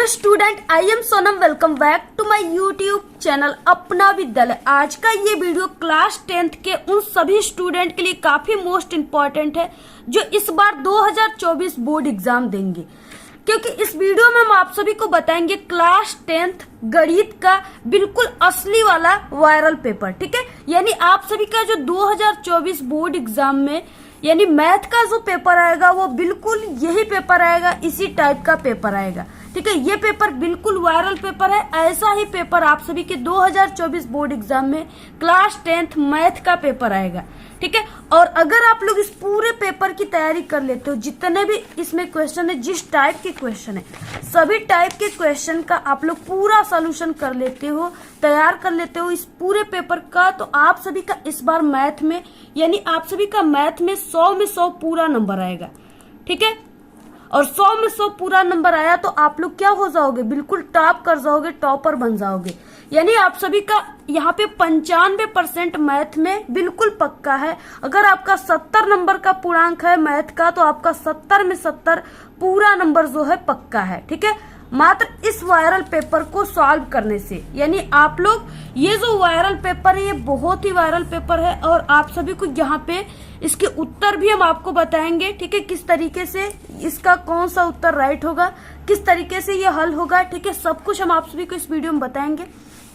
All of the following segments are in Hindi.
Student, I am Sonam. Welcome back to my YouTube channel अपना विद्यालय। आज का ये वीडियो क्लास 10th के उन सभी स्टूडेंट के लिए काफी मोस्ट इम्पोर्टेंट है जो इस बार 2024 बोर्ड एग्जाम देंगे, क्योंकि इस वीडियो में हम आप सभी को बताएंगे क्लास 10th गणित का बिल्कुल असली वाला वायरल पेपर। ठीक है, यानी आप सभी का जो 2024 बोर्ड एग्जाम में यानी मैथ का जो पेपर आएगा वो बिल्कुल यही पेपर आएगा, इसी टाइप का पेपर आएगा। ठीक है, ये पेपर बिल्कुल वायरल पेपर है। ऐसा ही पेपर आप सभी के 2024 बोर्ड एग्जाम में क्लास 10th मैथ का पेपर आएगा। ठीक है, और अगर आप लोग इस पूरे पेपर की तैयारी कर लेते हो, जितने भी इसमें क्वेश्चन है, जिस टाइप के क्वेश्चन है, सभी टाइप के क्वेश्चन का आप लोग पूरा सोल्यूशन कर लेते हो, तैयार कर लेते हो इस पूरे पेपर का, तो आप सभी का इस बार मैथ में यानी आप सभी का मैथ में 100 में 100 पूरा नंबर आएगा। ठीक है, और 100 में 100 पूरा नंबर आया तो आप लोग क्या हो जाओगे, बिल्कुल टॉप कर जाओगे, टॉपर बन जाओगे। यानी आप सभी का यहाँ पे 95% मैथ में बिल्कुल पक्का है। अगर आपका 70 नंबर का पूर्णांक है मैथ का, तो आपका 70 में 70 पूरा नंबर जो है पक्का है। ठीक है, मात्र इस वायरल पेपर को सॉल्व करने से। यानी आप लोग ये जो वायरल पेपर है ये बहुत ही वायरल पेपर है, और आप सभी को यहाँ पे इसके उत्तर भी हम आपको बताएंगे। ठीक है, किस तरीके से इसका कौन सा उत्तर राइट होगा, किस तरीके से ये हल होगा। ठीक है, सब कुछ हम आप सभी को इस वीडियो में बताएंगे।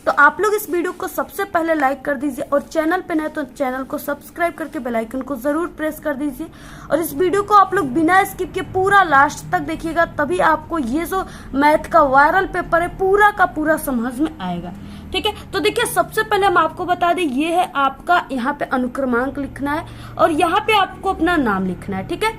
तो आप लोग इस वीडियो को सबसे पहले लाइक कर दीजिए, और चैनल पे नए तो चैनल को सब्सक्राइब करके बेल आइकन को जरूर प्रेस कर दीजिए। और इस वीडियो को आप लोग बिना स्किप के पूरा लास्ट तक देखिएगा, तभी आपको ये जो मैथ का वायरल पेपर है पूरा का पूरा समझ में आएगा। ठीक है, तो देखिए सबसे पहले हम आपको बता दें, ये है आपका यहाँ पे अनुक्रमांक लिखना है, और यहाँ पे आपको अपना नाम लिखना है। ठीक है,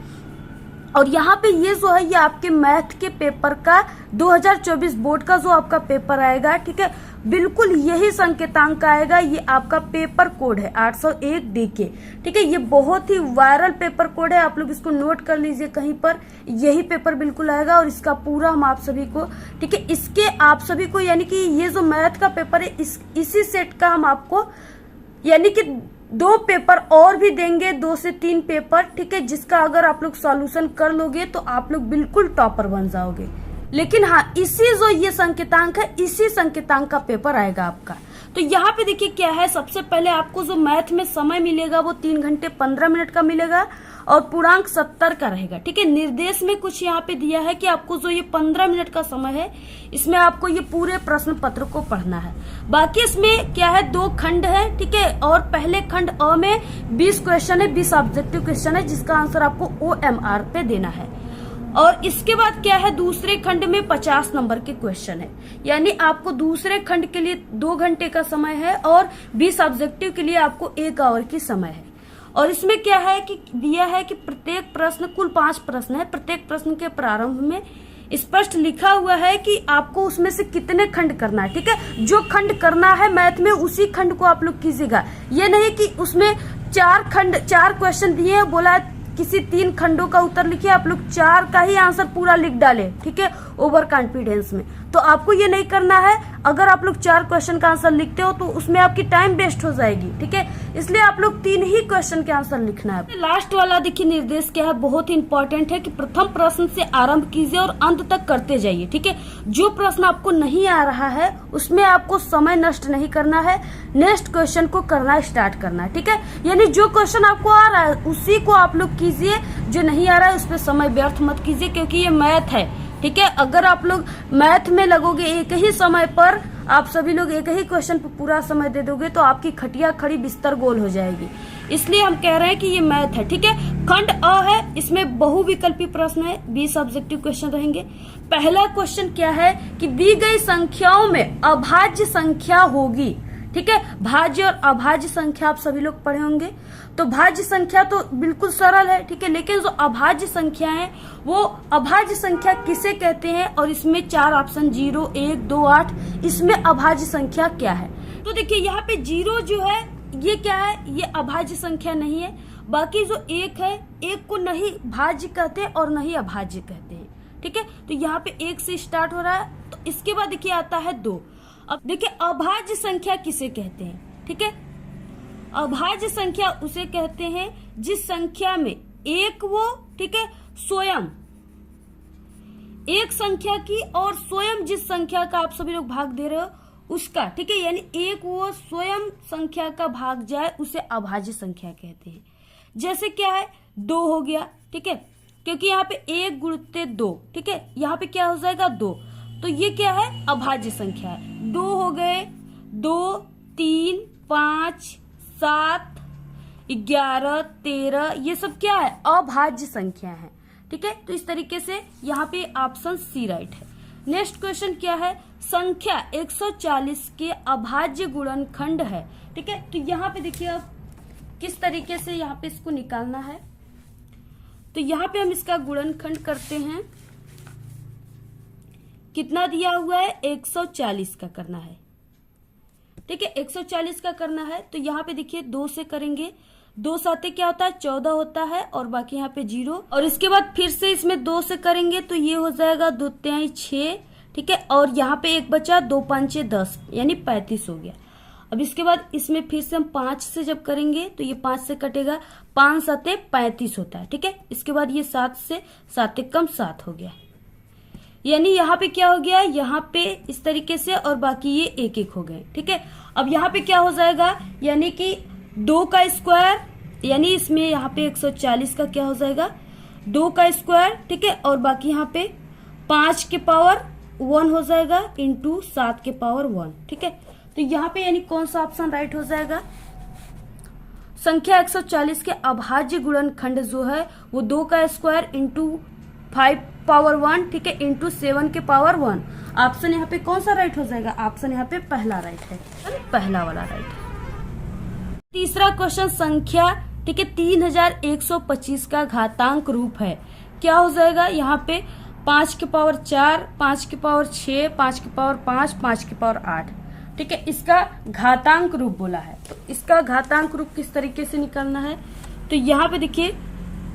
और यहाँ पे ये जो है ये आपके मैथ के पेपर का 2024 बोर्ड का जो आपका पेपर आएगा। ठीक है, बिल्कुल यही संकेतांक आएगा। ये आपका पेपर कोड है 801 DK। ठीक है, ये बहुत ही वायरल पेपर कोड है, आप लोग इसको नोट कर लीजिए कहीं पर। यही पेपर बिल्कुल आएगा, और इसका पूरा हम आप सभी को, ठीक है, इसके आप सभी को यानी कि ये जो मैथ का पेपर है इसी सेट का हम आपको यानी कि 2 पेपर और भी देंगे, 2 से 3 पेपर। ठीक है, जिसका अगर आप लोग सॉल्यूशन कर लोगे तो आप लोग बिल्कुल टॉपर बन जाओगे। लेकिन हाँ, इसी जो ये संकेतांक है, इसी संकेतांक का पेपर आएगा आपका। तो यहाँ पे देखिए क्या है, सबसे पहले आपको जो मैथ में समय मिलेगा वो 3 घंटे 15 मिनट का मिलेगा, और पूर्णांक 70 का रहेगा। ठीक है, निर्देश में कुछ यहाँ पे दिया है कि आपको जो ये 15 मिनट का समय है, इसमें आपको ये पूरे प्रश्न पत्र को पढ़ना है। बाकी इसमें क्या है, 2 खंड है। ठीक है, और पहले खंड अ में 20 क्वेश्चन है, 20 ऑब्जेक्टिव क्वेश्चन है, जिसका आंसर आपको OMR पे देना है। और इसके बाद क्या है, दूसरे खंड में 50 नंबर के क्वेश्चन है। यानी आपको दूसरे खंड के लिए 2 घंटे का समय है, और 20 ऑब्जेक्टिव के लिए आपको 1 आवर की समय है। और इसमें क्या है कि दिया है कि प्रत्येक प्रश्न, कुल 5 प्रश्न है, प्रत्येक प्रश्न के प्रारंभ में स्पष्ट लिखा हुआ है कि आपको उसमें से कितने खंड करना है। ठीक है, जो खंड करना है मैथ में उसी खंड को आप लोग कीजिएगा। ये नहीं कि उसमें 4 क्वेश्चन दिए, बोला किसी 3 खंडों का उत्तर लिखिए, आप लोग 4 का ही आंसर पूरा लिख डाले। ठीक है, ओवर कॉन्फिडेंस में तो आपको ये नहीं करना है। अगर आप लोग 4 क्वेश्चन का आंसर लिखते हो तो उसमें आपकी टाइम वेस्ट हो जाएगी। ठीक है, इसलिए आप लोग 3 ही क्वेश्चन के आंसर लिखना है। लास्ट वाला देखिए निर्देश क्या है, बहुत ही इंपॉर्टेंट है कि प्रथम प्रश्न से आरंभ कीजिए और अंत तक करते जाइए। ठीक है, जो प्रश्न आपको नहीं आ रहा है उसमें आपको समय नष्ट नहीं करना है, नेक्स्ट क्वेश्चन को करना स्टार्ट करना है। ठीक है, यानी जो क्वेश्चन आपको आ रहा है उसी को आप लोग कीजिए, जो नहीं आ रहा है उस पर समय व्यर्थ मत कीजिए, क्योंकि ये मैथ है। ठीक है, अगर आप लोग मैथ में लगोगे एक ही समय पर, आप सभी लोग एक ही क्वेश्चन पर पूरा समय दे दोगे तो आपकी खटिया खड़ी बिस्तर गोल हो जाएगी। इसलिए हम कह रहे हैं कि ये मैथ है। ठीक है, खंड अ है, इसमें बहुविकल्पी प्रश्न है, 20 ऑब्जेक्टिव क्वेश्चन रहेंगे। पहला क्वेश्चन क्या है कि दी गई संख्याओं में अभाज्य संख्या होगी। ठीक है, भाज्य और अभाज्य संख्या आप सभी लोग पढ़े होंगे। तो भाज्य संख्या तो बिल्कुल सरल है। ठीक है, लेकिन जो अभाज्य संख्या है वो अभाज्य संख्या किसे कहते हैं, और इसमें 4 ऑप्शन 0, 1, 2, 8, इसमें अभाज्य संख्या क्या है। तो देखिए यहाँ पे 0 जो है ये क्या है, ये अभाज्य संख्या नहीं है। बाकी जो 1 है, 1 को नहीं भाज्य कहते और नहीं अभाज्य कहते हैं। ठीक है, तो यहाँ पे 1 से स्टार्ट हो रहा है। तो इसके बाद देखिए आता है 2। अब देखिए अभाज्य संख्या किसे कहते हैं। ठीक है, अभाज्य संख्या उसे कहते हैं जिस संख्या में एक वो, ठीक है, स्वयं एक संख्या की और स्वयं जिस संख्या का आप सभी लोग भाग दे रहे हो उसका, ठीक है, यानी एक वो स्वयं संख्या का भाग जाए उसे अभाज्य संख्या कहते हैं। जैसे क्या है, 2 हो गया, ठीक है, क्योंकि यहाँ पे 1 गुणित 2, ठीक है, यहाँ पे क्या हो जाएगा 2, तो ये क्या है, अभाज्य संख्या है। 2 हो गए, 2, 3, 5, 7, 11, 13, ये सब क्या है, अभाज्य संख्या है, ठीक है। तो इस तरीके से यहाँ पे ऑप्शन सी राइट है। नेक्स्ट क्वेश्चन क्या है, संख्या 140 के अभाज्य गुणनखंड है, ठीक है। तो यहाँ पे देखिए अब किस तरीके से यहाँ पे इसको निकालना है। तो यहाँ पे हम इसका गुणनखंड करते हैं। कितना दिया हुआ है, 140 का करना है, ठीक है, 140 का करना है। तो यहाँ पे देखिए 2 से करेंगे, 2 साते क्या होता है, 14 होता है, और बाकी यहाँ पे 0, और इसके बाद फिर से इसमें 2 से करेंगे तो ये हो जाएगा 2 तिहाई 6, ठीक है, और यहाँ पे एक बचा, 2 5 10, यानी 35 हो गया। अब इसके बाद इसमें फिर से हम 5 से जब करेंगे तो ये 5 से कटेगा, 5 साते 35 होता है, ठीक है। इसके बाद ये 7 से 7 कम 7 हो गया, यानी यहाँ पे क्या हो गया, यहाँ पे इस तरीके से, और बाकी ये 1 1 हो गए, ठीक है। अब यहाँ पे क्या हो जाएगा, यानी कि 2 का स्क्वायर, यानी इसमें यहाँ पे 140 का क्या हो जाएगा, 2 का स्क्वायर, ठीक है, और बाकी यहाँ पे 5 के पावर 1 हो जाएगा इंटू 7 के पावर 1, ठीक है। तो यहाँ पे यानी कौन सा ऑप्शन राइट हो जाएगा, संख्या 140 के अभाज्य गुणनखंड जो है वो 2 का स्क्वायर इंटू 5 पावर 1, ठीक है, इंटू 7 के पावर 1। ऑप्शन यहाँ पे कौन सा राइट हो जाएगा, ऑप्शन यहाँ पे पहला राइट है, पहला वाला राइट है। तीसरा क्वेश्चन, संख्या, ठीक है, 3125 का घातांक रूप है, क्या हो जाएगा, यहाँ पे 5 के पावर 4, 5 के पावर 6, 5 के पावर 5, 5 के पावर 8, ठीक है, इसका घातांक रूप बोला है। तो इसका घातांक रूप किस तरीके से निकालना है, तो यहाँ पे देखिए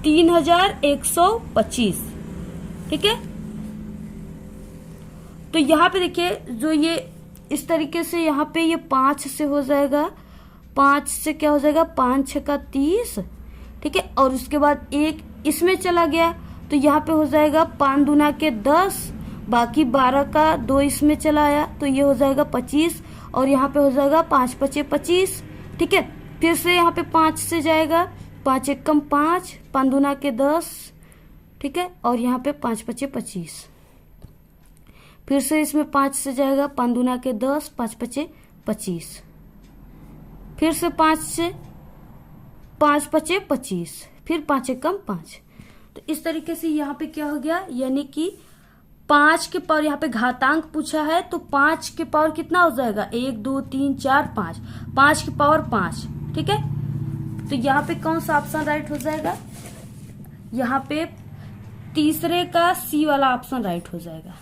3125, ठीक है। तो यहाँ पे देखिए जो ये इस तरीके से यहाँ पे ये 5 से हो जाएगा, 5 से क्या हो जाएगा, 5 6 का 30, ठीक है, और उसके बाद 1 इसमें चला गया तो यहाँ पे हो जाएगा 5 दूना के 10, बाकी 12 का 2 इसमें चला आया तो ये हो जाएगा 25, और यहाँ पे हो जाएगा 5 5 25, ठीक है। फिर से यहाँ पे 5 से जाएगा, 5 1 कम 5, 5 दूना के 10, ठीक है, और यहाँ पे 5 5 25, फिर से इसमें 5 से जाएगा, 5 दूना के 10, 5 5 25, फिर से 5 से 5 5 25, फिर 5 1 कम 5। तो इस तरीके से यहाँ पे क्या हो गया, यानी कि 5 के पावर, यहाँ पे घातांक पूछा है तो 5 के पावर कितना हो जाएगा, 1 2 3 4 5, 5 के पावर 5, ठीक है। तो यहाँ पे कौन सा ऑप्शन राइट हो जाएगा, यहाँ पे तीसरे का सी वाला ऑप्शन राइट हो जाएगा।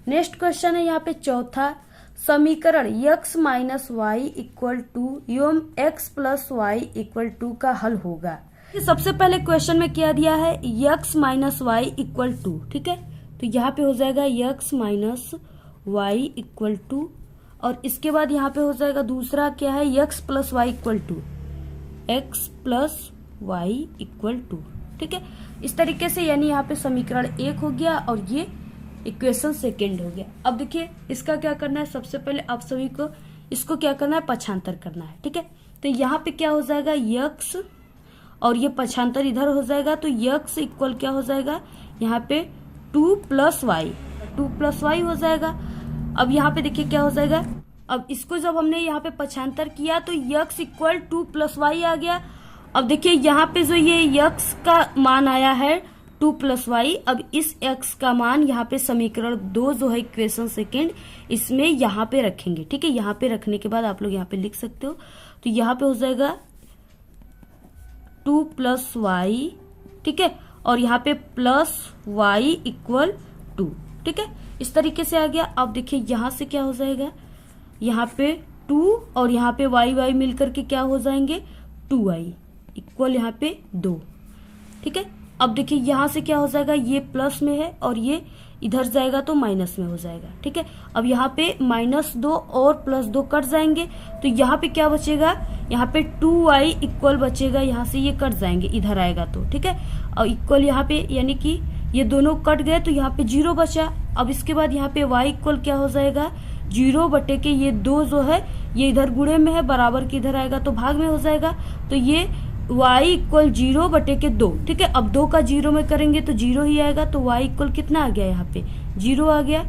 नेक्स्ट क्वेश्चन है यहाँ पे चौथा, समीकरण x minus y equal to एवं x plus y equal to का हल होगा। सबसे पहले क्वेश्चन में क्या दिया है, x minus y equal to, ठीक है, तो यहाँ पे हो जाएगा x minus y equal to, और इसके बाद यहाँ पे हो जाएगा दूसरा क्या है, x plus y equal to, x plus y equal to, ठीक है। इस तरीके से यानी यहाँ पे समीकरण 1 हो गया और ये इक्वेशन सेकेंड हो गया। अब देखिए इसका क्या करना है, सबसे पहले आप सभी को इसको क्या करना है, पक्षांतर करना है, ठीक है। तो यहाँ पे क्या हो जाएगा, x, और ये पक्षांतर इधर हो जाएगा तो x इक्वल क्या हो जाएगा, यहाँ पे 2 प्लस वाई, 2 प्लस वाई हो जाएगा। अब यहाँ पे देखिए क्या हो जाएगा, अब इसको जब हमने यहाँ पे पक्षांतर किया तो x इक्वल 2 प्लस वाई आ गया। अब देखिए यहाँ पे जो ये x का मान आया है 2 प्लस वाई, अब इस x का मान यहाँ पे समीकरण 2 जो है इक्वेशन सेकेंड, इसमें यहाँ पे रखेंगे, ठीक है। यहाँ पे रखने के बाद आप लोग यहाँ पे लिख सकते हो, तो यहाँ पे हो जाएगा 2 प्लस वाई, ठीक है, और यहाँ पे प्लस वाई इक्वल 2, ठीक है। इस तरीके से आ गया। अब देखिए यहाँ से क्या हो जाएगा, यहाँ पे 2 और यहाँ पे वाई वाई मिलकर के क्या हो जाएंगे, 2y इक्वल यहाँ पे 2, ठीक है। अब देखिए यहाँ से क्या हो जाएगा, ये प्लस में है और ये इधर जाएगा तो माइनस में हो जाएगा, ठीक है। अब यहाँ पे -2 और +2 कट जाएंगे तो यहाँ पे क्या बचेगा, यहाँ पे 2y इक्वल बचेगा, यहाँ से ये कट जाएंगे, इधर आएगा तो, ठीक है। और इक्वल यहाँ पे यानी कि ये दोनों कट गए तो यहाँ पे 0 बचा। अब इसके बाद यहाँ पे y इक्वल क्या हो जाएगा, 0 बटे के ये 2 जो है ये इधर गुणे में है, बराबर के इधर आएगा तो भाग में हो जाएगा। तो ये y इक्वल 0 बटे के 2, ठीक है। अब 2 का 0 में करेंगे तो 0 ही आएगा, तो y इक्वल कितना आ गया, यहाँ पे 0 आ गया,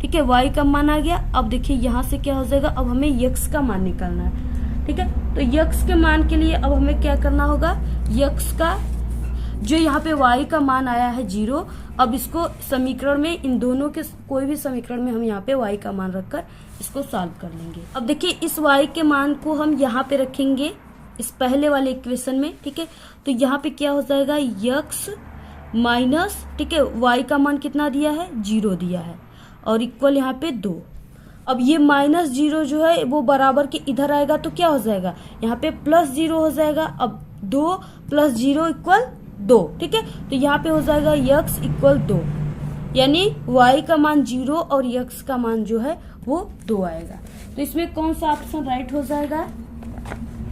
ठीक है। y का मान आ गया। अब देखिए यहाँ से क्या हो जाएगा, अब हमें x का मान निकालना है, ठीक है। तो x के मान के लिए अब हमें क्या करना होगा, x का जो यहाँ पे y का मान आया है 0, अब इसको समीकरण में, इन दोनों के कोई भी समीकरण में हम यहाँ पे y का मान रखकर इसको सॉल्व कर लेंगे। अब देखिए इस y के मान को हम यहाँ पे रखेंगे इस पहले वाले इक्वेशन में, ठीक है। तो यहाँ पे क्या हो जाएगा, x माइनस, ठीक है, y का मान कितना दिया है, 0 दिया है, और इक्वल यहाँ पे 2। अब ये -0 जो है वो बराबर के इधर आएगा तो क्या हो जाएगा, यहाँ पे +0 हो जाएगा। अब 2 + 0 इक्वल 2, ठीक है। तो यहाँ पे हो जाएगा x इक्वल 2, यानी y का मान 0 और x का मान जो है वो 2 आएगा। तो इसमें कौन सा ऑप्शन राइट हो जाएगा,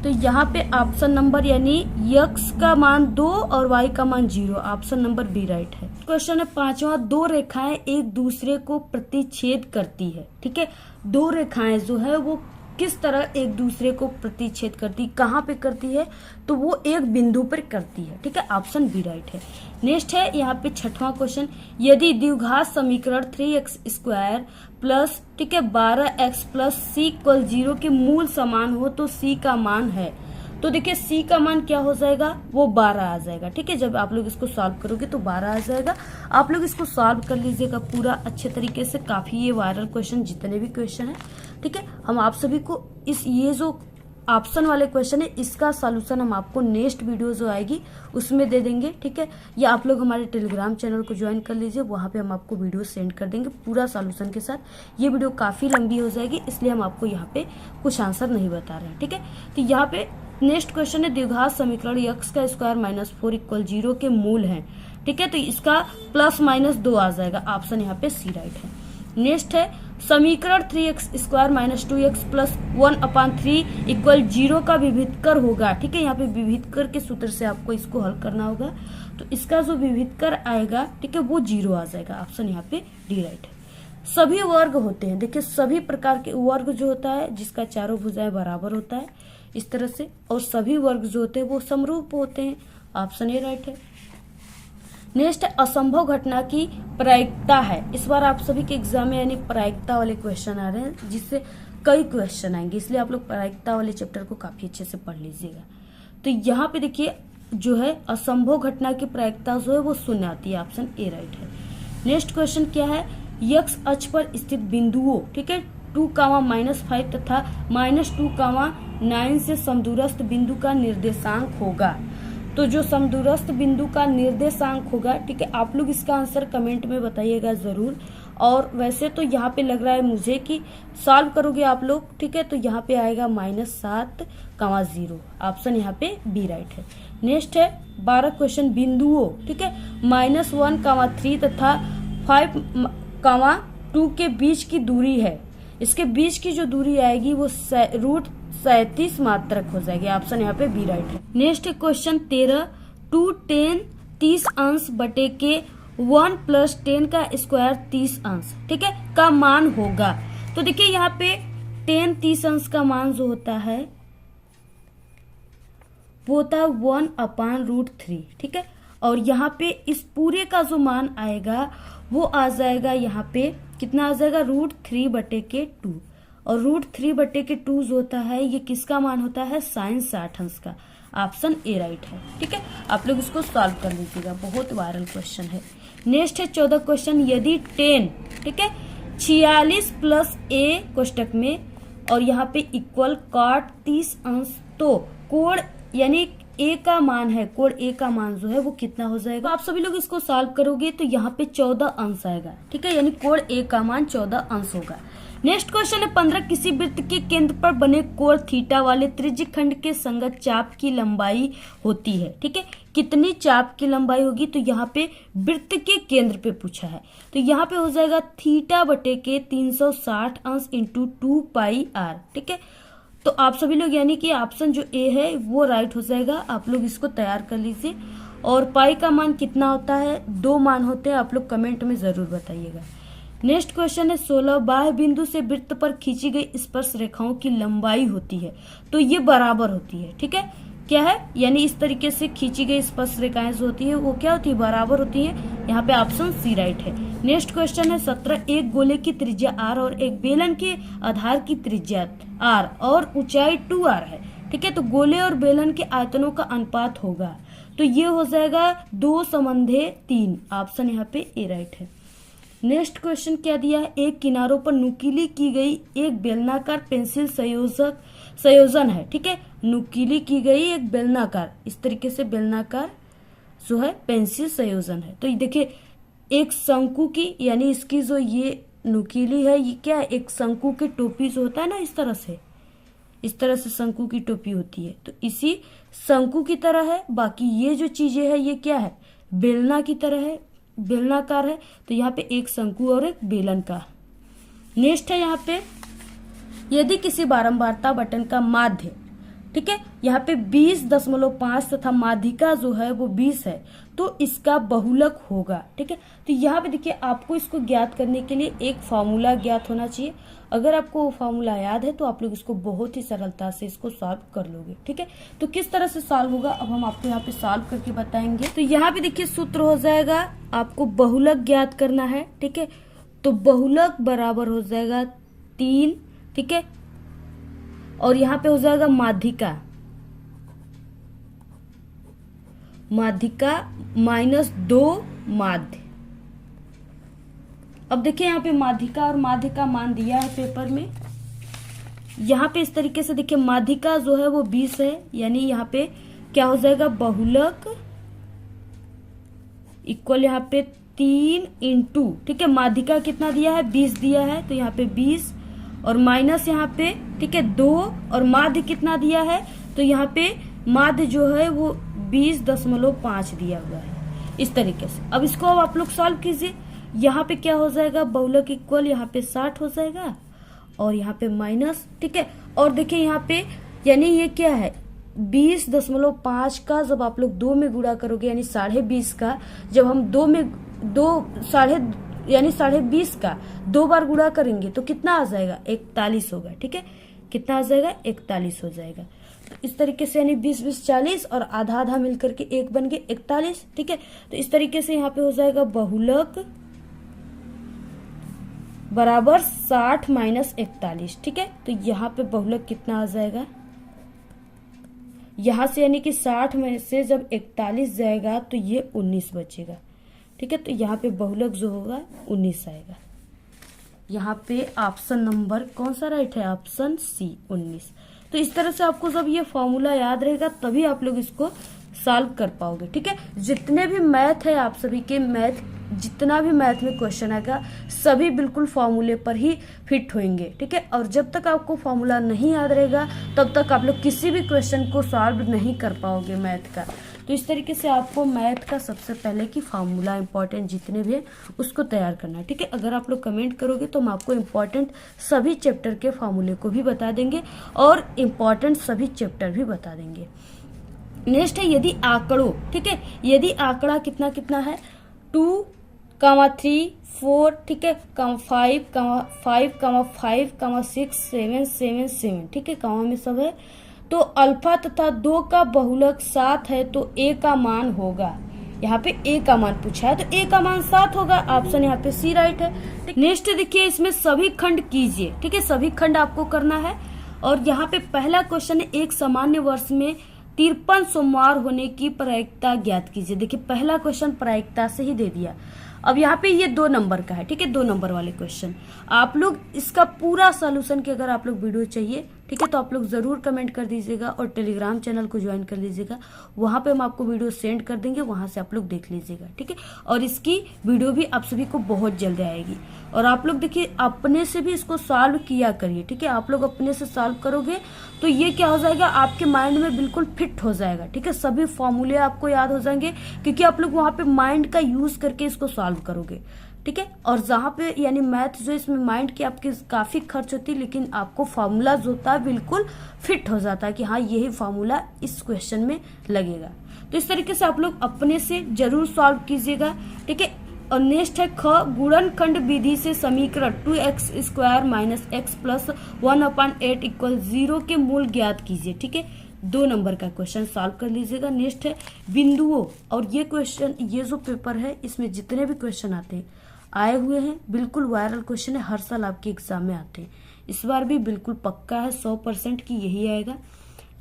तो यहाँ पे ऑप्शन नंबर यानी x का मान 2 और y का मान 0, ऑप्शन नंबर बी राइट है। क्वेश्चन है 5वां, दो रेखाएं एक दूसरे को प्रतिच्छेद करती है, ठीक है। दो रेखाएं जो है वो किस तरह एक दूसरे को प्रतिच्छेद करती, कहाँ पे करती है, तो वो एक बिंदु पर करती है, ठीक है, ऑप्शन बी राइट है। नेक्स्ट है यहाँ पे 6वां क्वेश्चन, यदि द्विघात समीकरण 3x² प्लस, ठीक है, 12x प्लस c इक्वल 0 के मूल समान हो तो c का मान है। तो देखिए c का मान क्या हो जाएगा, वो 12 आ जाएगा, ठीक है। जब आप लोग इसको सॉल्व करोगे तो 12 आ जाएगा। आप लोग इसको सॉल्व कर लीजिएगा पूरा अच्छे तरीके से, काफी ये वायरल क्वेश्चन जितने भी क्वेश्चन है, ठीक है। हम आप सभी को ये जो ऑप्शन वाले क्वेश्चन है इसका सॉल्यूशन हम आपको नेक्स्ट वीडियो जो आएगी उसमें दे देंगे, ठीक है। या आप लोग हमारे टेलीग्राम चैनल को ज्वाइन कर लीजिए, वहाँ पे हम आपको वीडियो सेंड कर देंगे पूरा सॉल्यूशन के साथ। ये वीडियो काफ़ी लंबी हो जाएगी इसलिए हम आपको यहाँ पे कुछ आंसर नहीं बता रहे हैं, ठीक है। तो यहाँ पे नेक्स्ट क्वेश्चन है, द्विघात समीकरण x² - 4 इक्वल 0 के मूल हैं, ठीक है। तो इसका +-2 आ जाएगा, ऑप्शन यहाँ पे सी राइट है। नेक्स्ट है समीकरण 3x² - 2x प्लस 1/3 इक्वल 0 का विभेदकर होगा, ठीक है। यहाँ पे विभेदकर के सूत्र से आपको इसको हल करना होगा, तो इसका जो विभेदकर आएगा, ठीक है, वो 0 आ जाएगा, ऑप्शन यहाँ पे डी राइट है। सभी वर्ग होते हैं, देखिए सभी प्रकार के वर्ग जो होता है जिसका चारों भुजाएं बराबर होता है इस तरह से, और सभी वर्ग जो होते हैं वो समरूप होते हैं, ऑप्शन ए राइट है। नेक्स्ट असंभव घटना की प्रायिकता है, इस बार आप सभी के एग्जाम में यानी प्रायिकता वाले क्वेश्चन आ रहे हैं जिससे कई क्वेश्चन आएंगे, इसलिए आप लोग प्रायिकता वाले चैप्टर को काफी अच्छे से पढ़ लीजिएगा। तो यहाँ पे देखिए जो है असंभव घटना की प्रायिकता जो है वो 0 आती है, ऑप्शन ए राइट है। नेक्स्ट क्वेश्चन क्या है, x अक्ष पर स्थित बिंदुओं, ठीक है, 2, -5 तथा -2, 9 से समदूरस्थ बिंदु का निर्देशांक होगा। तो जो समदूरस्थ बिंदु का निर्देशांक होगा, ठीक है, आप लोग इसका आंसर कमेंट में बताइएगा जरूर। और वैसे तो यहाँ पे लग रहा है मुझे कि सॉल्व करोगे आप लोग, ठीक है, तो यहाँ पे आएगा -7, 0, ऑप्शन यहाँ पे बी राइट है। नेक्स्ट है 12 क्वेश्चन, बिंदुओं, ठीक है, -1, 3 तथा 5, 2 के बीच की दूरी है, इसके बीच की जो दूरी आएगी वो √37 मात्रक हो जाएगी, ऑप्शन यहाँ पे बी राइट है। नेक्स्ट क्वेश्चन 13, 2 10 30 अंश बटे के 1 + 10 का स्क्वायर 30 अंश, ठीक है, का मान होगा। तो देखिए यहाँ पे 10 30 अंश का मान जो होता है वो होता है 1/√3, ठीक है। और यहाँ पे इस पूरे का जो मान आएगा वो आ जाएगा, यहाँ पे कितना आ जाएगा, √3 बटे के 2, और √3 बटे के 2 जो होता है ये किसका मान होता है, sin 60 अंश का, ऑप्शन ए राइट है, ठीक है। आप लोग इसको सॉल्व कर लीजिएगा, बहुत वायरल क्वेश्चन है। नेक्स्ट है 14 क्वेश्चन, यदि 10, ठीक है, 46 + a कोष्टक में और यहाँ पे इक्वल cot 30 अंश, तो कोण यानी ए का मान है, कोण ए का मान जो है वो कितना हो जाएगा। आप सभी लोग इसको सॉल्व करोगे तो यहाँ पे 14 अंश आएगा, ठीक है, यानी कोण ए का मान 14 अंश होगा। नेक्स्ट क्वेश्चन है 15, किसी वृत्त के केंद्र पर बने कोण थीटा वाले त्रिज्यखंड के संगत चाप की लंबाई होती है, ठीक है, कितनी चाप की लंबाई होगी। तो यहाँ पे वृत्त के केंद्र पे पूछा है, तो यहाँ पे हो जाएगा थीटा बटे के 360 अंश इंटू 2πr, ठीक है। तो आप सभी लोग यानी कि ऑप्शन जो ए है वो राइट हो जाएगा, आप लोग इसको तैयार कर लीजिए। और पाई का मान कितना होता है, 2 मान होते हैं। आप लोग कमेंट में जरूर बताइएगा। नेक्स्ट क्वेश्चन है 16 बाह्य बिंदु से वृत्त पर खींची गई स्पर्श रेखाओं की लंबाई होती है तो ये बराबर होती है। ठीक है, क्या है, यानी इस तरीके से खींची गई स्पर्श रेखाएं जो होती है वो क्या होती है, बराबर होती है। यहाँ पे ऑप्शन सी राइट है। नेक्स्ट क्वेश्चन है 17 एक गोले की त्रिज्या r और एक बेलन के आधार की त्रिज्या r और ऊंचाई 2r है। ठीक है, तो गोले और बेलन के आयतनों का अनुपात होगा तो ये हो जाएगा 2:3। ऑप्शन यहाँ पे ए राइट है। नेक्स्ट क्वेश्चन क्या दिया है, एक किनारों पर नुकीली की गई एक बेलनाकार पेंसिल संयोजन है। ठीक है, नुकीली की गई एक बेलनाकार, इस तरीके से बेलनाकार जो है पेंसिल संयोजन है। तो ये देखिए एक शंकु की, यानी इसकी जो ये नुकीली है ये क्या है, एक शंकु की टोपी जो होता है ना, इस तरह से शंकु की टोपी होती है तो इसी शंकु की तरह है। बाकी ये जो चीजें है ये क्या है, बेलना की तरह है, बेलनाकार है। तो यहाँ पे एक शंकु और एक बेलन का। नेक्स्ट है यहाँ पे यदि किसी बारंबारता बटन का माध्य, ठीक है, यहाँ पे 20.5 तथा माध्यिका जो है वो 20 है तो इसका बहुलक होगा। ठीक है, तो यहाँ पे देखिए आपको इसको ज्ञात करने के लिए एक फॉर्मूला ज्ञात होना चाहिए। अगर आपको वो फॉर्मूला याद है तो आप लोग इसको बहुत ही सरलता से इसको सॉल्व कर लोगे। ठीक है, तो किस तरह से सॉल्व होगा अब हम आपको यहाँ पे सॉल्व करके बताएंगे। तो यहाँ पे देखिए सूत्र हो जाएगा, आपको बहुलक ज्ञात करना है। ठीक है, तो बहुलक बराबर हो जाएगा 3। ठीक है, और यहाँ पे हो जाएगा माध्यिका -2 माध्य। अब देखिए यहाँ पे माध्यिका और माध्य का मान दिया है पेपर में। यहाँ पे इस तरीके से देखिए माध्यिका जो है वो 20 है, यानी यहाँ पे क्या हो जाएगा, बहुलक इक्वल यहाँ पे 3 × ठीक है, माध्यिका कितना दिया है, 20 दिया है तो यहाँ पे 20 और माइनस यहाँ पे, ठीक है, 2 और माध्य कितना दिया है तो यहाँ पे माध्य जो है वो 20.5 दिया हुआ है इस तरीके से। अब इसको अब आप लोग सॉल्व कीजिए। यहाँ पे क्या हो जाएगा, बहुलक इक्वल यहाँ पे 60 हो जाएगा और यहाँ पे माइनस। ठीक है, और देखिए यहाँ पे यानी ये क्या है 20.5 का जब आप लोग 2 में गुणा करोगे यानी 20.5 का जब हम 2 में 20.5 का 2 बार गुणा करेंगे तो कितना आ जाएगा, 41 होगा। ठीक है, कितना आ जाएगा, 41 हो जाएगा। तो इस तरीके से यानी 20 40 और आधा आधा मिलकर के 1 बन गए 41। ठीक है, तो इस तरीके से यहाँ पे हो जाएगा बहुलक बराबर 60 - 41। ठीक है, तो यहाँ पे बहुलक कितना आ जाएगा, यहां से यानी कि 60 में से जब 41 जाएगा तो ये 19 बचेगा। ठीक है, तो यहाँ पे बहुलक जो होगा 19 आएगा। यहाँ पे ऑप्शन नंबर कौन सा राइट है, ऑप्शन सी 19। तो इस तरह से आपको जब ये फॉर्मूला याद रहेगा तभी आप लोग इसको सॉल्व कर पाओगे। ठीक है, जितने भी मैथ है आप सभी के जितना भी मैथ में क्वेश्चन आएगा सभी बिल्कुल फॉर्मूले पर ही फिट होंगे। ठीक है, और जब तक आपको फॉर्मूला नहीं याद रहेगा तब तक आप लोग किसी भी क्वेश्चन को सॉल्व नहीं कर पाओगे मैथ का। तो इस तरीके से आपको मैथ का सबसे पहले की फॉर्मूला इंपॉर्टेंट जितने भी है उसको तैयार करना है। ठीक है, अगर आप लोग कमेंट करोगे तो हम आपको इम्पोर्टेंट सभी चैप्टर के फॉर्मूले को भी बता देंगे और इम्पोर्टेंट सभी चैप्टर भी बता देंगे। नेक्स्ट है यदि आंकड़ों, ठीक है, यदि आंकड़ा कितना कितना है 2, 3, 4, ठीक है, 5, 6, 7, 7, 7, ठीक है, कामा में सब है। तो अल्फा तथा 2 का बहुलक 7 है तो a का मान होगा, यहाँ पे a का मान पूछा है तो a का मान 7 होगा। ऑप्शन यहाँ पे सी राइट है। नेक्स्ट देखिए इसमें सभी खंड कीजिए। ठीक है, सभी खंड आपको करना है और यहाँ पे पहला क्वेश्चन है एक सामान्य वर्ष में 53 सोमवार होने की प्रायिकता ज्ञात कीजिए। देखिए पहला क्वेश्चन प्रायिकता से ही दे दिया। अब यहाँ पे ये 2 नंबर का है। ठीक है, 2 नंबर वाले क्वेश्चन आप लोग इसका पूरा सॉल्यूशन की अगर आप लोग वीडियो चाहिए, ठीक है, तो आप लोग जरूर कमेंट कर दीजिएगा और टेलीग्राम चैनल को ज्वाइन कर लीजिएगा। वहां पे हम आपको वीडियो सेंड कर देंगे, वहां से आप लोग देख लीजिएगा। ठीक है, और इसकी वीडियो भी आप सभी को बहुत जल्दी आएगी। और आप लोग देखिए अपने से भी इसको सॉल्व किया करिए। ठीक है, आप लोग अपने से सॉल्व करोगे तो ये क्या हो जाएगा, आपके माइंड में बिल्कुल फिट हो जाएगा। ठीक है, सभी फॉर्मूले आपको याद हो जाएंगे क्योंकि आप लोग वहां पे माइंड का यूज करके इसको सॉल्व करोगे। ठीक है। और जहाँ पे यानी मैथ जो इसमें माइंड की आपकी काफी खर्च होती है, लेकिन आपको फार्मूला जो होता है बिल्कुल फिट हो जाता है कि हाँ यही फार्मूला इस क्वेश्चन में लगेगा। तो इस तरीके से आप लोग अपने से जरूर सॉल्व कीजिएगा, ठीक है। और नेक्स्ट है ख, गुणनखंड विधि से समीकरण 2x² minus x plus 1/8 equal 0 के मूल ज्ञात कीजिए, ठीक है। 2 नंबर का क्वेश्चन सॉल्व कर लीजिएगा। नेक्स्ट है बिंदुओं, और ये क्वेश्चन, ये जो पेपर है इसमें जितने भी क्वेश्चन आते हैं आए हुए हैं बिल्कुल वायरल क्वेश्चन है, हर साल आपके एग्जाम में आते हैं। इस बार भी बिल्कुल पक्का है 100% की यही आएगा।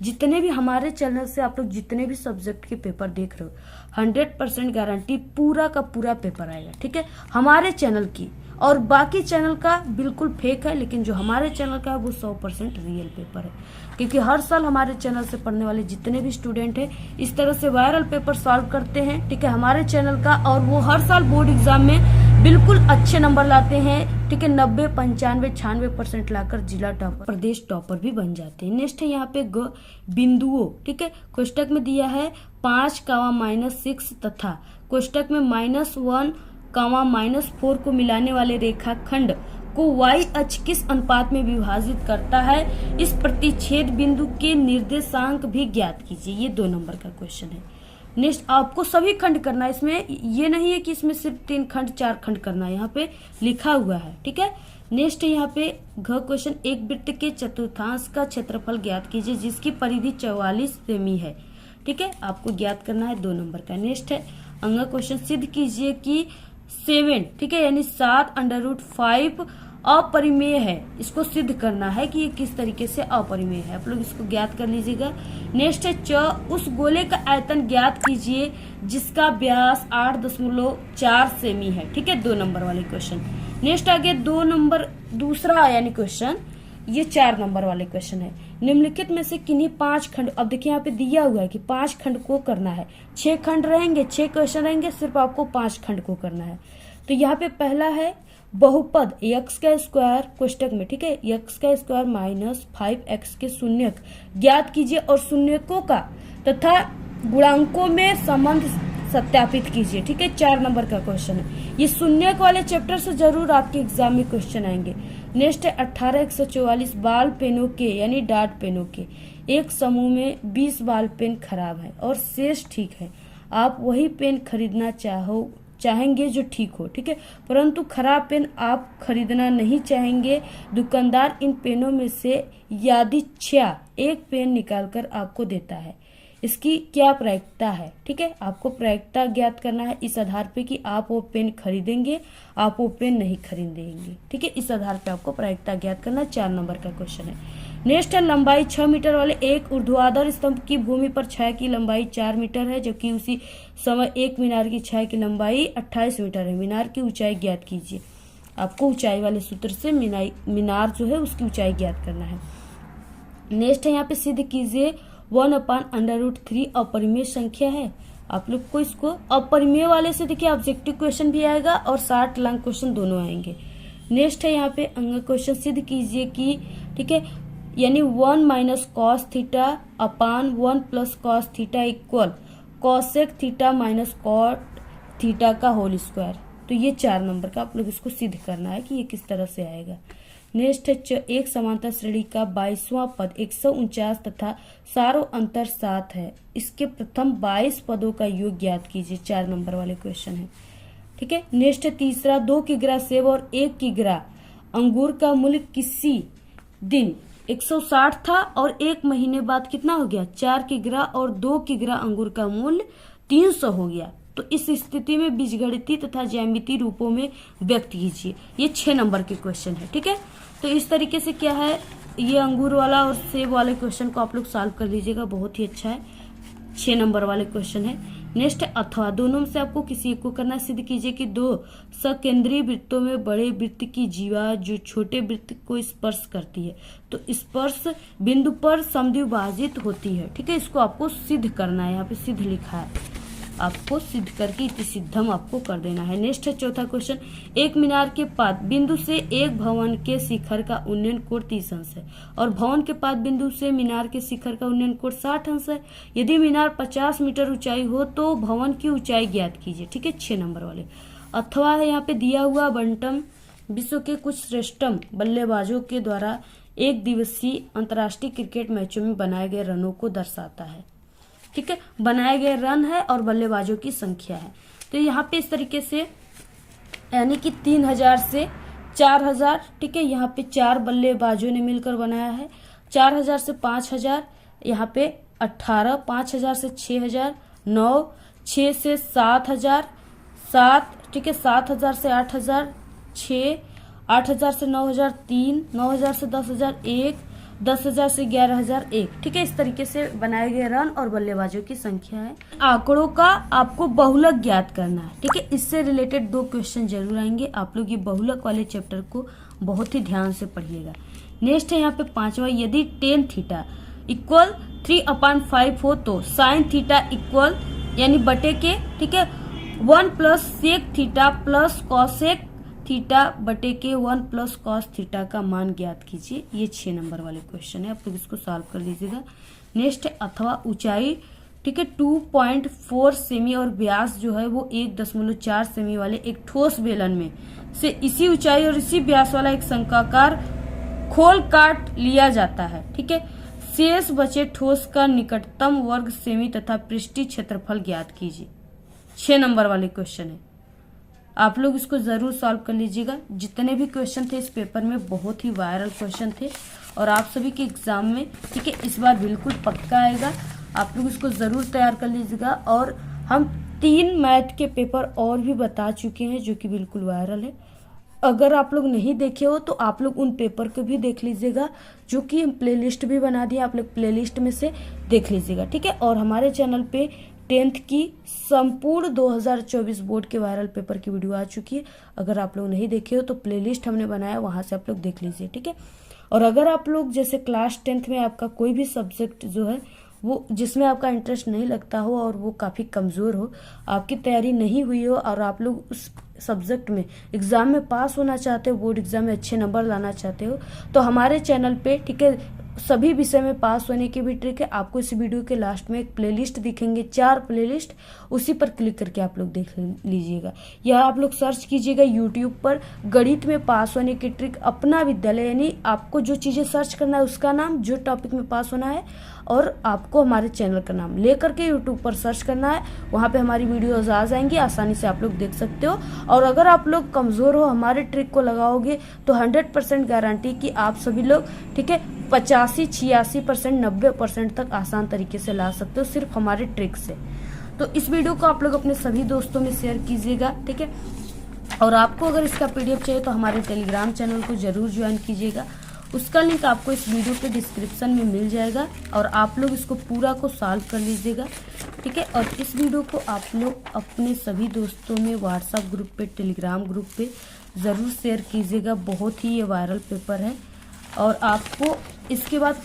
जितने भी हमारे चैनल से आप लोग जितने भी सब्जेक्ट के पेपर देख रहे हो 100% गारंटी पूरा का पूरा पेपर आएगा, ठीक है। हमारे चैनल की, और बाकी चैनल का बिल्कुल फेक है, लेकिन जो हमारे चैनल का है वो 100% रियल पेपर है, क्योंकि हर साल हमारे चैनल से पढ़ने वाले जितने भी स्टूडेंट हैं इस तरह से वायरल पेपर सॉल्व करते हैं, ठीक है, हमारे चैनल का। और वो हर साल बोर्ड एग्जाम में बिल्कुल अच्छे नंबर लाते हैं, ठीक है। 90, 95, 96% लाकर जिला टॉपर, प्रदेश टॉपर भी बन जाते हैं। नेक्स्ट है यहाँ पे बिंदुओं, ठीक है। कोष्टक में दिया है 5, -6 तथा कोष्टक में -1, -4 को मिलाने वाले रेखाखंड को y अक्ष किस अनुपात में विभाजित करता है, इस प्रतिच्छेद बिंदु के निर्देशांक भी ज्ञात कीजिए। ये 2 नंबर का क्वेश्चन है। नेक्स्ट आपको सभी खंड करना है, इसमें ये नहीं है कि इसमें सिर्फ 3 खंड 4 खंड करना है, यहाँ पे लिखा हुआ है, ठीक है। नेक्स्ट यहाँ पे घ क्वेश्चन, एक वृत्त के चतुर्थांश का क्षेत्रफल ज्ञात कीजिए जिसकी परिधि 44 सेमी है, ठीक है, आपको ज्ञात करना है। 2 नंबर का। नेक्स्ट है अंग क्वेश्चन, सिद्ध कीजिए कि 7, ठीक है, यानी 7/5 अपरिमेय है। इसको सिद्ध करना है कि ये किस तरीके से अपरिमेय है, आप लोग इसको ज्ञात कर लीजिएगा। नेक्स्ट है च, उस गोले का आयतन ज्ञात कीजिए जिसका व्यास 8.4 सेमी है, ठीक है। 2 नंबर वाले क्वेश्चन। नेक्स्ट आगे 2 नंबर दूसरा यानी क्वेश्चन, ये 4 नंबर वाले क्वेश्चन है। निम्नलिखित में से किन्हीं 5 खंड, अब देखिए यहाँ पे दिया हुआ है कि 5 खंड को करना है, 6 खंड रहेंगे, 6 क्वेश्चन रहेंगे, सिर्फ आपको 5 खंड को करना है। तो यहाँ पे पहला है बहुपद x² कोष्टक में, ठीक है, x² माइनस 5x के शून्यक ज्ञात कीजिए और शून्यकों का तथा गुणांकों में संबंध सत्यापित कीजिए, ठीक है। 4 नंबर का क्वेश्चन है। ये शून्यक वाले चैप्टर से जरूर आपके एग्जाम में क्वेश्चन आएंगे। नेक्स्ट है 18/144 बाल पेनों के यानी डार्ट पेनों के एक समूह में 20 बाल पेन खराब है और शेष ठीक है। आप वही पेन खरीदना चाहेंगे जो ठीक हो, ठीक है, परंतु खराब पेन आप खरीदना नहीं चाहेंगे। दुकानदार इन पेनों में से यादृच्छया एक पेन निकालकर आपको देता है, इसकी क्या प्रायिकता है, ठीक है। आपको प्रायिकता ज्ञात करना है इस आधार पे कि आप वो पेन खरीदेंगे, आप वो पेन नहीं खरीदेंगे, ठीक है। इस आधार पे आपको प्रायिकता ज्ञात करना। 4 नंबर का क्वेश्चन है। नेक्स्ट है लंबाई 6 मीटर वाले एक ऊर्ध्वाधर स्तंभ की भूमि पर छाया की लंबाई 4 मीटर है, जबकि उसी समय एक मीनार की छाया की लंबाई 28 मीटर है। मीनार की ऊंचाई ज्ञात कीजिए। आपको ऊंचाई वाले सूत्र से मीनार जो है उसकी ऊंचाई ज्ञात करना है। नेक्स्ट है यहाँ पे सिद्ध कीजिए 1/√3 अपरिमेय संख्या है। आप लोग को इसको अपरिमेय वाले से देखिए ऑब्जेक्टिव क्वेश्चन भी आएगा और 60 लॉन्ग क्वेश्चन दोनों आएंगे। नेक्स्ट है यहाँ पे अंग क्वेश्चन, सिद्ध कीजिए कि, ठीक है, यानी 1 - cos theta upon 1 + cos theta equal cosec theta minus cot theta का होल स्क्वायर। तो ये 4 नंबर का आप लोग इसको सिद्ध करना है कि ये किस तरह से आएगा। नेक्स्ट है एक समांतर श्रेणी का 22वां पद 149 तथा सारों अंतर 7 है, इसके प्रथम 22 पदों का योग ज्ञात कीजिए। 4 नंबर वाले क्वेश्चन है, ठीक है। नेक्स्ट है तीसरा, 2 किग्रा सेब और 1 किग्रा अंगूर का मूल्य किसी दिन 160 था और 1 महीने बाद कितना हो गया 4 किग्रा और 2 किग्रा अंगूर का मूल्य 300 हो गया। तो इस स्थिति में बीजगणितीय तथा ज्यामितीय रूपों में व्यक्त कीजिए। ये 6 नंबर के क्वेश्चन है, ठीक है। तो इस तरीके से क्या है, ये अंगूर वाला और सेब वाले क्वेश्चन को आप लोग सॉल्व कर लीजिएगा, बहुत ही अच्छा है। 6 नंबर वाले क्वेश्चन है। नेक्स्ट है अथवा, दोनों में से आपको किसी एक को करना। सिद्ध कीजिए कि 2 सकेंद्रीय वृत्तों में बड़े वृत्त की जीवा जो छोटे वृत्त को स्पर्श करती है तो स्पर्श बिंदु पर समद्विभाजित होती है, ठीक है। इसको आपको सिद्ध करना है, यहाँ पे सिद्ध लिखा है, आपको सिद्ध करके इति सिद्धम आपको कर देना है। नेक्स्ट है चौथा क्वेश्चन, एक मीनार के पाद बिंदु से एक भवन के शिखर का उन्नयन कोण 30 अंश है और भवन के पाद बिंदु से मीनार के शिखर का उन्नयन कोण 60 अंश है। यदि मीनार 50 मीटर ऊंचाई हो तो भवन की ऊंचाई ज्ञात कीजिए, ठीक है। 6 नंबर वाले। अथवा है यहाँ पे दिया हुआ बंटम विश्व के कुछ श्रेष्ठतम बल्लेबाजों के द्वारा एक दिवसीय अंतर्राष्ट्रीय क्रिकेट मैचों में बनाए गए रनों को दर्शाता है। ठीक है, बनाए गए रन है और बल्लेबाजों की संख्या है। तो यहाँ पे इस तरीके से यानी कि 3000 से 4000, ठीक है, यहाँ पे 4 बल्लेबाजों ने मिलकर बनाया है। 4000 से 5000, यहाँ पे 18, 5000 से 6000, 9, 6 से 7000, 7, ठीक है, 7000 से 8000, 6, 8000 से 9000, 3, 9000 से 10000, 1, 10000 से 11000, 1, ठीक है। इस तरीके से बनाए गए रन और बल्लेबाजों की संख्या है। आंकड़ों का आपको बहुलक ज्ञात करना है, ठीक है। इससे रिलेटेड 2 क्वेश्चन जरूर आएंगे। आप लोग ये बहुलक वाले चैप्टर को बहुत ही ध्यान से पढ़िएगा। नेक्स्ट है यहाँ पे 5वां, यदि tan थीटा इक्वल 3/5 हो तो sin थीटा इक्वल यानी बटे के, ठीक है, 1 plus sec theta plus cosec theta बटे के 1 प्लस कॉस थीटा का मान ज्ञात कीजिए। ये 6 नंबर वाले क्वेश्चन है, आप लोग इसको सॉल्व कर लीजिएगा। नेक्स्ट है अथवा ऊंचाई, ठीक है, 2.4 सेमी और व्यास जो है वो 1.4 सेमी वाले एक ठोस बेलन में से इसी ऊंचाई और इसी व्यास वाला एक शंक्वाकार खोल काट लिया जाता है। ठीक है, शेष बचे ठोस का निकटतम वर्ग सेमी तथा पृष्ठीय क्षेत्रफल ज्ञात कीजिए। 6 नंबर वाले क्वेश्चन है, आप लोग इसको जरूर सॉल्व कर लीजिएगा। जितने भी क्वेश्चन थे इस पेपर में बहुत ही वायरल क्वेश्चन थे और आप सभी के एग्जाम में, ठीक है, इस बार बिल्कुल पक्का आएगा। आप लोग इसको जरूर तैयार कर लीजिएगा। और हम 3 मैथ के पेपर और भी बता चुके हैं जो कि बिल्कुल वायरल है। अगर आप लोग नहीं देखे हो तो आप लोग उन पेपर को भी देख लीजिएगा, जो कि हम प्लेलिस्ट भी बना दिया, आप लोग प्लेलिस्ट में से देख लीजिएगा। ठीक है, और हमारे चैनल पे 10th की संपूर्ण 2024 बोर्ड के वायरल पेपर की वीडियो आ चुकी है। अगर आप लोग नहीं देखे हो तो प्लेलिस्ट हमने बनाया, वहां से आप लोग देख लीजिए। ठीक है, और अगर आप लोग जैसे क्लास 10th में आपका कोई भी सब्जेक्ट जो है वो जिसमें आपका इंटरेस्ट नहीं लगता हो और वो काफ़ी कमज़ोर हो, आपकी तैयारी नहीं हुई हो और आप लोग उस सब्जेक्ट में एग्ज़ाम में पास होना चाहते हो, बोर्ड एग्ज़ाम में अच्छे नंबर लाना चाहते हो, तो हमारे चैनल पे, ठीक है, सभी विषय में पास होने की भी ट्रिक है। आपको इस वीडियो के लास्ट में एक प्लेलिस्ट दिखेंगे, 4 प्लेलिस्ट, उसी पर क्लिक करके आप लोग देख लीजिएगा। या आप लोग सर्च कीजिएगा यूट्यूब पर गणित में पास होने की ट्रिक अपना विद्यालय, यानी आपको जो चीज़ें सर्च करना है उसका नाम, जो टॉपिक में पास होना है, और आपको हमारे चैनल का नाम लेकर के यूट्यूब पर सर्च करना है। वहाँ पे हमारी वीडियोज आ जाएंगी, आसानी से आप लोग देख सकते हो। और अगर आप लोग कमज़ोर हो, हमारे ट्रिक को लगाओगे तो 100% गारंटी कि आप सभी लोग, ठीक है, 85, 86%, 90% तक आसान तरीके से ला सकते हो सिर्फ हमारे ट्रिक से। तो इस वीडियो को आप लोग अपने सभी दोस्तों में शेयर कीजिएगा। ठीक है, और आपको अगर इसका PDF चाहिए तो हमारे टेलीग्राम चैनल को जरूर ज्वाइन कीजिएगा। उसका लिंक आपको इस वीडियो के डिस्क्रिप्शन में मिल जाएगा और आप लोग इसको पूरा को सॉल्व कर लीजिएगा। ठीक है, और इस वीडियो को आप लोग अपने सभी दोस्तों में व्हाट्सएप ग्रुप पे, टेलीग्राम ग्रुप पे ज़रूर शेयर कीजिएगा। बहुत ही ये वायरल पेपर है। और आपको इसके बाद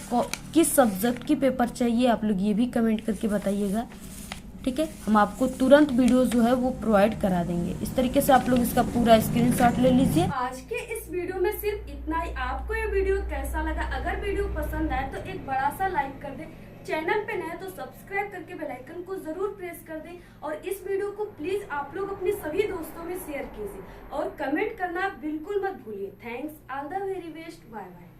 किस सब्जेक्ट की पेपर चाहिए आप लोग ये भी कमेंट करके बताइएगा। ठीक है, हम आपको तुरंत वीडियो जो है वो प्रोवाइड करा देंगे। इस तरीके से आप लोग इसका पूरा स्क्रीनशॉट ले लीजिए। आज के इस वीडियो में सिर्फ इतना ही। आपको ये वीडियो कैसा लगा? अगर वीडियो पसंद आए तो एक बड़ा सा लाइक कर दें। चैनल पे नए तो सब्सक्राइब करके बेल आइकन को जरूर प्रेस कर दें। और इस वीडियो को प्लीज आप लोग अपने सभी दोस्तों में शेयर कीजिए और कमेंट करना बिल्कुल मत भूलिए। Thanks, all the very best, bye bye.